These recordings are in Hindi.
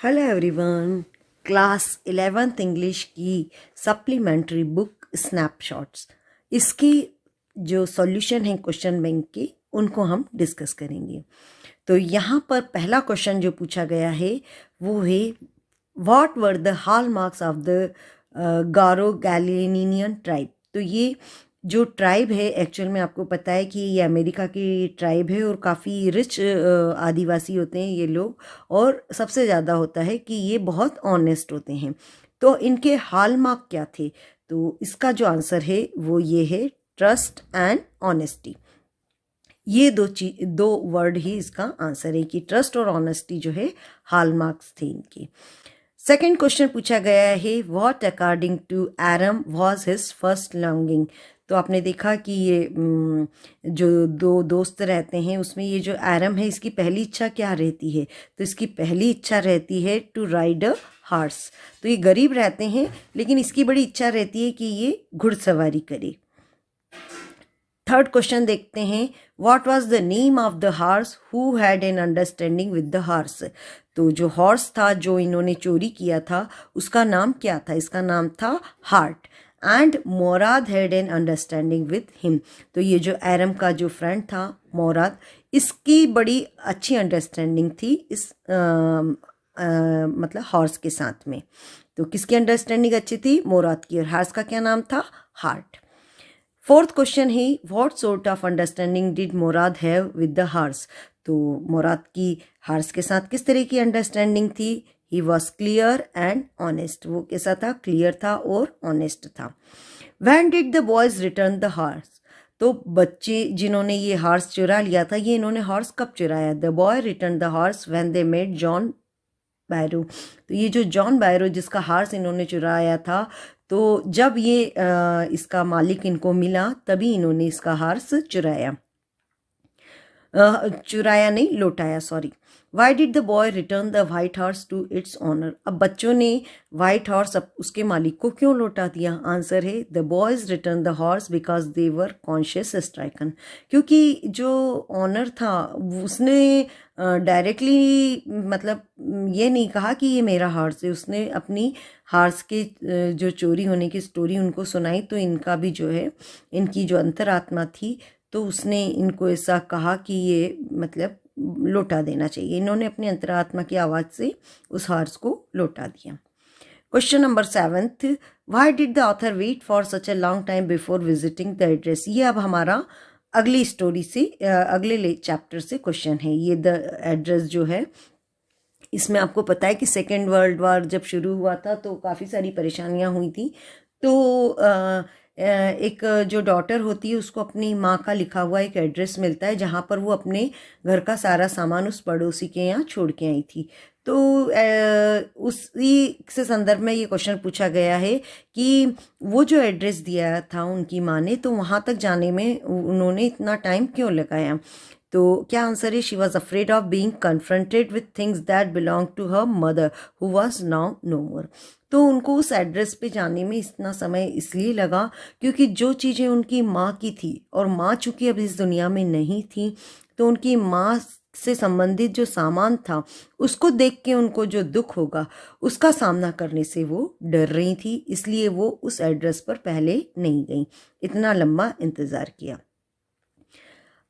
Hello everyone. Class 11th English की सप्लीमेंट्री बुक स्नैपशॉट्स, इसकी जो सॉल्यूशन है क्वेश्चन बैंक के, उनको हम डिस्कस करेंगे। तो यहाँ पर पहला क्वेश्चन जो पूछा गया है वो है, what were the hallmarks of the Garoghlanian tribe. तो ये जो ट्राइब है, एक्चुअल में आपको पता है कि ये अमेरिका की ट्राइब है और काफ़ी रिच आदिवासी होते हैं ये लोग, और सबसे ज़्यादा होता है कि ये बहुत ऑनेस्ट होते हैं। तो इनके हॉलमार्क क्या थे? तो इसका जो आंसर है वो ये है, ट्रस्ट एंड ऑनेस्टी। ये दो वर्ड ही इसका आंसर है कि ट्रस्ट और ऑनेस्टी जो है हॉलमार्क्स थे इनके। सेकेंड क्वेश्चन पूछा गया है, what according to Aram was his first longing. तो आपने देखा कि ये जो दो दोस्त रहते हैं उसमें ये जो एरम है, इसकी पहली इच्छा क्या रहती है? तो इसकी पहली इच्छा रहती है टू राइड अ हॉर्स। तो ये गरीब रहते हैं लेकिन इसकी बड़ी इच्छा रहती है कि ये घुड़सवारी करे। थर्ड क्वेश्चन देखते हैं, what was the name of the horse who had an understanding with the horse. तो जो हॉर्स था जो इन्होंने चोरी किया था उसका नाम क्या था? इसका नाम था Heart. And Mourad had an understanding with him. तो ये जो एरम का जो फ्रेंड था मोराद, इसकी बड़ी अच्छी अंडरस्टैंडिंग थी इस मतलब हॉर्स के साथ में। तो किसकी अंडरस्टैंडिंग अच्छी थी? मोराद की। और हॉर्स का क्या नाम था? हार्ट। फोर्थ क्वेश्चन है, what sort of understanding did Mourad have with the horse. तो मोराद की हॉर्स के साथ किस तरह की अंडरस्टैंडिंग थी? He was clear and honest. वो कैसा था? क्लियर था और ऑनेस्ट था। When did the boys return the horse. तो बच्चे जिन्होंने ये हॉर्स चुरा लिया था, ये इन्होंने हॉर्स कब चुराया? The boy return the horse when they met John Byro. तो ये जो जॉन बैरो जिसका हॉर्स इन्होंने चुराया था, तो जब ये इसका मालिक इनको मिला तभी इन्होंने इसका हॉर्स चुराया। चुराया नहीं, लौटाया, sorry. Why did the boy return the white horse to its owner. अब बच्चों ने वाइट हॉर्स उसके मालिक को क्यों लौटा दिया? आंसर है, the boys return the horse because they were conscious stricken. क्योंकि जो ऑनर था उसने डायरेक्टली मतलब ये नहीं कहा कि ये मेरा हॉर्स है, उसने अपनी हॉर्स के जो चोरी होने की स्टोरी उनको सुनाई। तो इनका भी जो है, इनकी जो अंतरात्मा थी, तो उसने इनको ऐसा कहा कि ये मतलब लौटा देना चाहिए। इन्होंने अपनी अंतरात्मा की आवाज़ से उस हॉर्स को लौटा दिया। Question number 7th, why did the author wait for such a long time before visiting the address. ये अब हमारा अगली स्टोरी से अगले चैप्टर से क्वेश्चन है। ये द एड्रेस जो है, इसमें आपको पता है कि सेकेंड वर्ल्ड वॉर जब शुरू हुआ था तो काफ़ी सारी परेशानियां हुई थी। तो एक जो डॉटर होती है उसको अपनी माँ का लिखा हुआ एक एड्रेस मिलता है जहाँ पर वो अपने घर का सारा सामान उस पड़ोसी के यहाँ छोड़ के आई थी। तो उसी से संदर्भ में ये क्वेश्चन पूछा गया है कि वो जो एड्रेस दिया था उनकी माँ ने, तो वहाँ तक जाने में उन्होंने इतना टाइम क्यों लगाया? तो क्या आंसर है? She was afraid of being confronted with things that belong to her mother who was now no more. तो उनको उस एड्रेस पे जाने में इतना समय इसलिए लगा क्योंकि जो चीज़ें उनकी माँ की थी, और माँ चूँकि अब इस दुनिया में नहीं थी, तो उनकी माँ से संबंधित जो सामान था उसको देख के उनको जो दुख होगा उसका सामना करने से वो डर रही थी, इसलिए वो उस एड्रेस पर पहले नहीं गई, इतना लंबा इंतज़ार किया।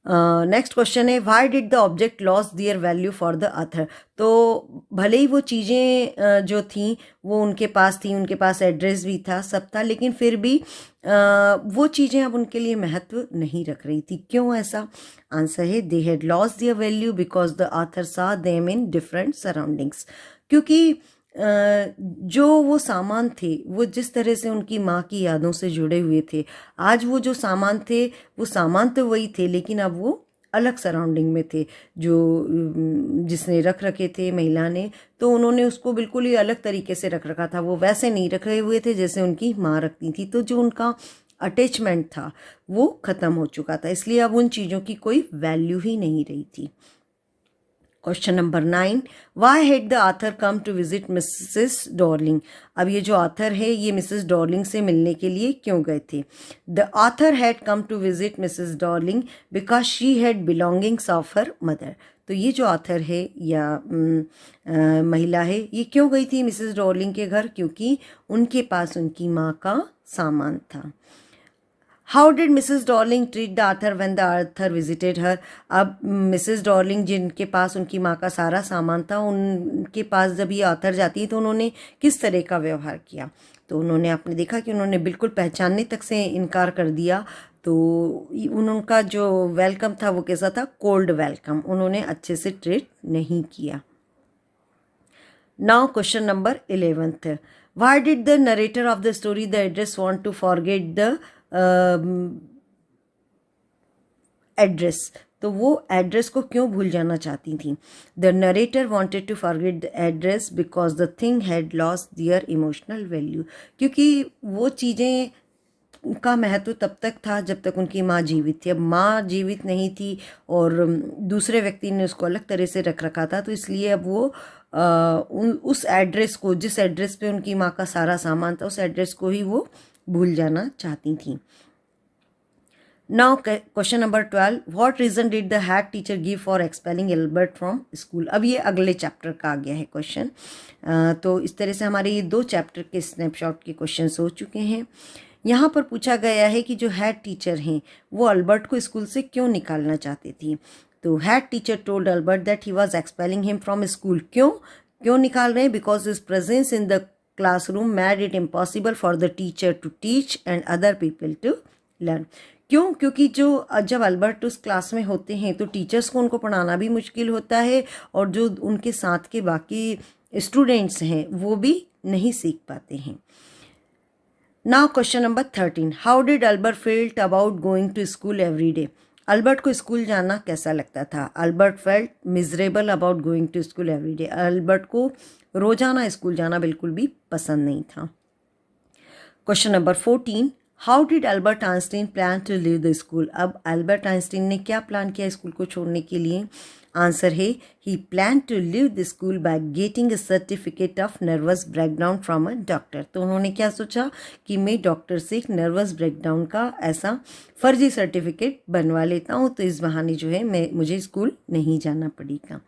नेक्स्ट क्वेश्चन है, why did the object lose their value for the author. तो भले ही वो चीज़ें जो थी वो उनके पास थी, उनके पास एड्रेस भी था, सब था, लेकिन फिर भी वो चीज़ें अब उनके लिए महत्व नहीं रख रही थी। क्यों ऐसा? आंसर है, they had lost their value because the author saw them in different surroundings. क्योंकि जो वो सामान थे वो जिस तरह से उनकी माँ की यादों से जुड़े हुए थे, आज वो जो सामान थे वो सामान तो वही थे लेकिन अब वो अलग सराउंडिंग में थे। जो जिसने रख रखे थे महिला ने, तो उन्होंने उसको बिल्कुल ही अलग तरीके से रख रखा था, वो वैसे नहीं रख रहे हुए थे जैसे उनकी माँ रखती थी। तो जो उनका अटैचमेंट था वो ख़त्म हो चुका था, इसलिए अब उन चीज़ों की कोई वैल्यू ही नहीं रही थी। Question number 9, why had the author come to visit Mrs Dorling. अब ये जो ऑथर है ये मिसेस डॉर्लिंग से मिलने के लिए क्यों गए थे? The author had come to visit Mrs Dorling because she had belongings of her mother. तो तो ये जो ऑथर है या महिला है, ये क्यों गई थी मिसेस डॉर्लिंग के घर? क्योंकि उनके पास उनकी माँ का सामान था। How did Mrs Darling treat the author when the author visited her? अब मिसेस डॉर्लिंग जिनके पास उनकी माँ का सारा सामान था, उनके पास जब ये आथर जाती है तो उन्होंने किस तरह का व्यवहार किया? तो उन्होंने, आपने देखा कि उन्होंने बिल्कुल पहचानने तक से इनकार कर दिया। तो उनका जो वेलकम था वो कैसा था? Cold welcome. उन्होंने अच्छे से ट्रीट नहीं किया। Now question number 11th. Why did the narrator of the story, the address, want to forget the address? तो वो एड्रेस को क्यों भूल जाना चाहती थी? The narrator wanted to forget the address because the thing had lost their emotional value. क्योंकि वो चीज़ें का महत्व तब तक था जब तक उनकी माँ जीवित थी। अब माँ जीवित नहीं थी और दूसरे व्यक्ति ने उसको अलग तरह से रख रखा था, तो इसलिए अब वो उस एड्रेस को, जिस एड्रेस पे उनकी माँ का सारा सामान था, उस एड्रेस को ही वो भूल जाना चाहती थी। Now question number 12, what reason did the head teacher give for expelling Albert from school? अब ये अगले चैप्टर का आ गया है क्वेश्चन। तो इस तरह से हमारे ये 2 चैप्टर के स्नैपशॉट के क्वेश्चन हो चुके हैं। यहाँ पर पूछा गया है कि जो हेड टीचर हैं वो अल्बर्ट को स्कूल से क्यों निकालना चाहती थी? तो head teacher told Albert that he was expelling him from school. क्यों निकाल रहे हैं? Because his presence in the classroom made it impossible for the teacher to teach and other people to learn. क्यों? क्योंकि जब अल्बर्ट उस क्लास में होते हैं तो टीचर्स को उनको पढ़ाना भी मुश्किल होता है और जो उनके साथ के बाकी स्टूडेंट्स हैं वो भी नहीं सीख पाते हैं। Now question number 13, how did Albert felt about going to school every day? Albert को स्कूल जाना कैसा लगता था? Albert felt miserable about going to school every day. Albert को रोजाना स्कूल जाना बिल्कुल भी पसंद नहीं था। Question number 14, how did Albert Einstein plan to leave the school? अब अल्बर्ट आइंस्टीन ने क्या प्लान किया स्कूल को छोड़ने के लिए? आंसर है, he plan to leave the school by getting a certificate of nervous breakdown from a doctor. तो उन्होंने क्या सोचा कि मैं डॉक्टर से एक नर्वस ब्रेकडाउन का ऐसा फर्जी सर्टिफिकेट बनवा लेता हूँ, तो इस बहाने जो है मुझे स्कूल नहीं जाना पड़ेगा।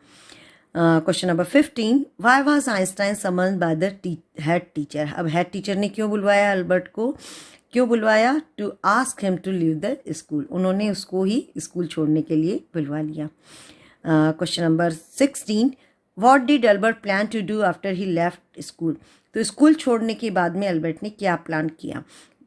Question number 15, why was Einstein summoned by the head teacher? अब हेड टीचर ने क्यों बुलवाया अल्बर्ट को? क्यों बुलवाया? To ask him to leave the school. उन्होंने उसको ही स्कूल छोड़ने के लिए बुलवा लिया। Question number 16, what did Albert plan to do after he left school? तो स्कूल छोड़ने के बाद में अल्बर्ट ने क्या प्लान किया?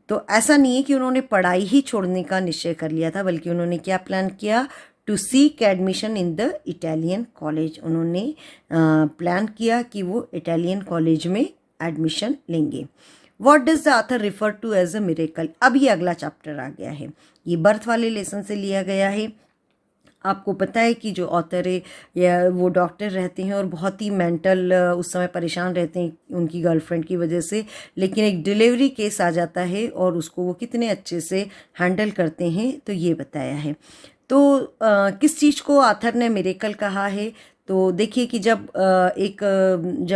तो ऐसा नहीं है कि उन्होंने पढ़ाई ही छोड़ने का निश्चय कर लिया था, बल्कि उन्होंने क्या प्लान किया? To seek admission in the Italian college. उन्होंने प्लान किया कि वो इटालियन कॉलेज में एडमिशन लेंगे। What does the author refer to as a miracle? अब ये अगला चैप्टर आ गया है, ये बर्थ वाले लेसन से लिया गया है। आपको पता है कि जो ऑथर है या वो डॉक्टर रहते हैं और बहुत ही मेंटल उस समय परेशान रहते हैं उनकी गर्लफ्रेंड की वजह से, लेकिन एक डिलीवरी केस आ जाता है और उसको वो कितने अच्छे से हैंडल करते हैं, तो ये बताया है। तो किस चीज़ को ऑथर ने मिरेकल कहा है? तो देखिए कि जब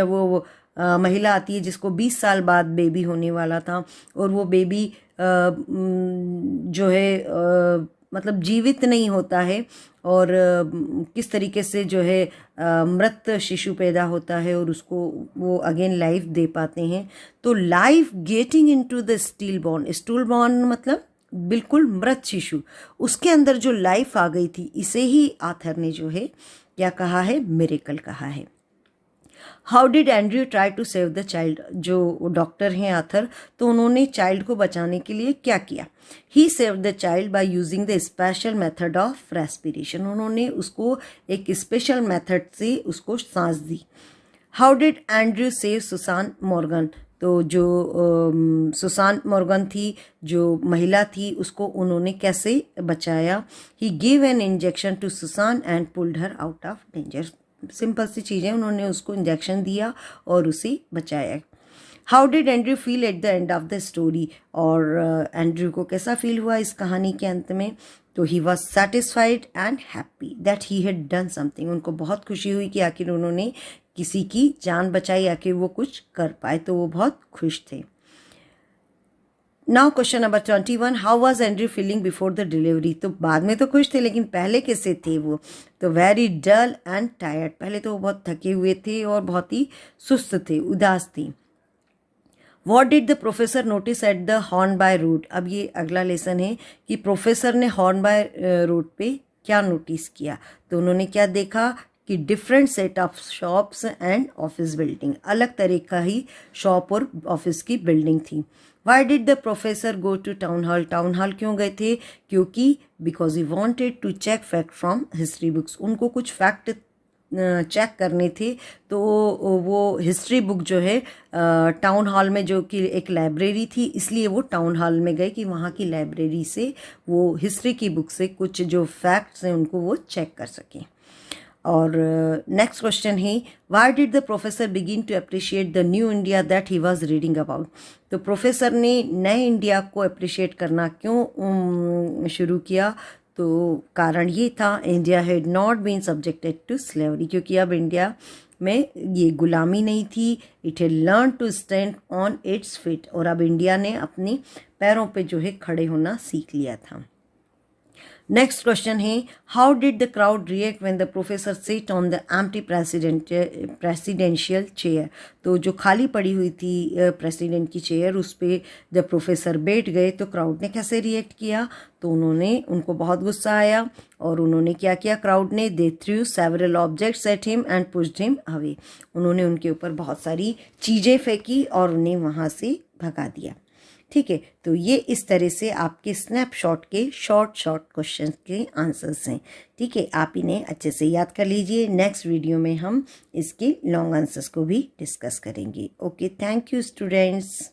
वो महिला आती है जिसको 20 साल बाद बेबी होने वाला था और वो बेबी जो है मतलब जीवित नहीं होता है और किस तरीके से जो है मृत शिशु पैदा होता है और उसको वो अगेन लाइफ दे पाते हैं। तो life getting into the steel born मतलब बिल्कुल मृत शिशु, उसके अंदर जो लाइफ आ गई थी, इसे ही आथर ने जो है क्या कहा है? मिरेकल कहा है। How did Andrew try to save the child? जो डॉक्टर हैं आथर, तो उन्होंने चाइल्ड को बचाने के लिए क्या किया? He save the child by using the special method of respiration. उन्होंने उसको एक स्पेशल मेथड से उसको सांस दी। How did Andrew save Susan Morgan? तो जो सुसान मॉर्गन थी, जो महिला थी, उसको उन्होंने कैसे बचाया? He give an injection to Susan and pulled her out of danger. Simple सी चीज़ें, उन्होंने उसको इंजेक्शन दिया और उसे बचाया। How did Andrew feel at the end of the story? और एंड्रयू को कैसा फील हुआ इस कहानी के अंत में? तो he was satisfied and happy that he had done something. उनको बहुत खुशी हुई कि आखिर उन्होंने किसी की जान बचाई, आखिर वो कुछ कर पाए, तो वो बहुत खुश थे। Now question number 21, how was Andrew feeling before the delivery. तो बाद में तो खुश थे, लेकिन पहले कैसे थे वो। तो वेरी डल एंड टायर्ड, पहले तो वो बहुत थके हुए थे और बहुत ही सुस्त थे, उदास थी। What did the professor notice at the horn by road. अब ये अगला लेसन है कि प्रोफेसर ने हॉर्न बाय रोड पे क्या नोटिस किया। तो उन्होंने क्या देखा कि different set of shops and office building, अलग तरह का ही शॉप और ऑफिस की बिल्डिंग थी। Why did the professor go to town hall. Town hall क्यों गए थे? क्योंकि because he wanted to check fact from history books, उनको कुछ फैक्ट चेक करने थे। तो वो हिस्ट्री बुक जो है टाउन हॉल में, जो कि एक लाइब्रेरी थी, इसलिए वो टाउन हॉल में गए कि वहाँ की लाइब्रेरी से वो हिस्ट्री की बुक से कुछ जो फैक्ट्स हैं उनको वो चेक कर सकें। और नेक्स्ट क्वेश्चन है, why did the professor begin to appreciate the new India that he was reading about. तो प्रोफेसर ने नए इंडिया को अप्रिशिएट करना क्यों शुरू किया? तो कारण ये था, India had not been subjected to slavery, क्योंकि अब इंडिया में ये गुलामी नहीं थी। It had learn to stand on its feet, और अब इंडिया ने अपनी पैरों पे जो है खड़े होना सीख लिया था। नेक्स्ट क्वेश्चन है, how did the crowd react when the professor sit on the empty presidential chair. तो जो खाली पड़ी हुई थी प्रेसिडेंट की चेयर, उस पर जब प्रोफेसर बैठ गए तो क्राउड ने कैसे रिएक्ट किया? तो उनको बहुत गुस्सा आया और उन्होंने क्या किया क्राउड ने? They threw several objects at him and pushed him away. उन्होंने उनके ऊपर बहुत सारी चीज़ें फेंकी और उन्हें वहाँ से भगा दिया। ठीक है, तो ये इस तरह से आपके स्नैपशॉट के शॉर्ट क्वेश्चन के आंसर्स हैं। ठीक है, आप इन्हें अच्छे से याद कर लीजिए। नेक्स्ट वीडियो में हम इसके लॉन्ग आंसर्स को भी डिस्कस करेंगे। Okay, thank you students.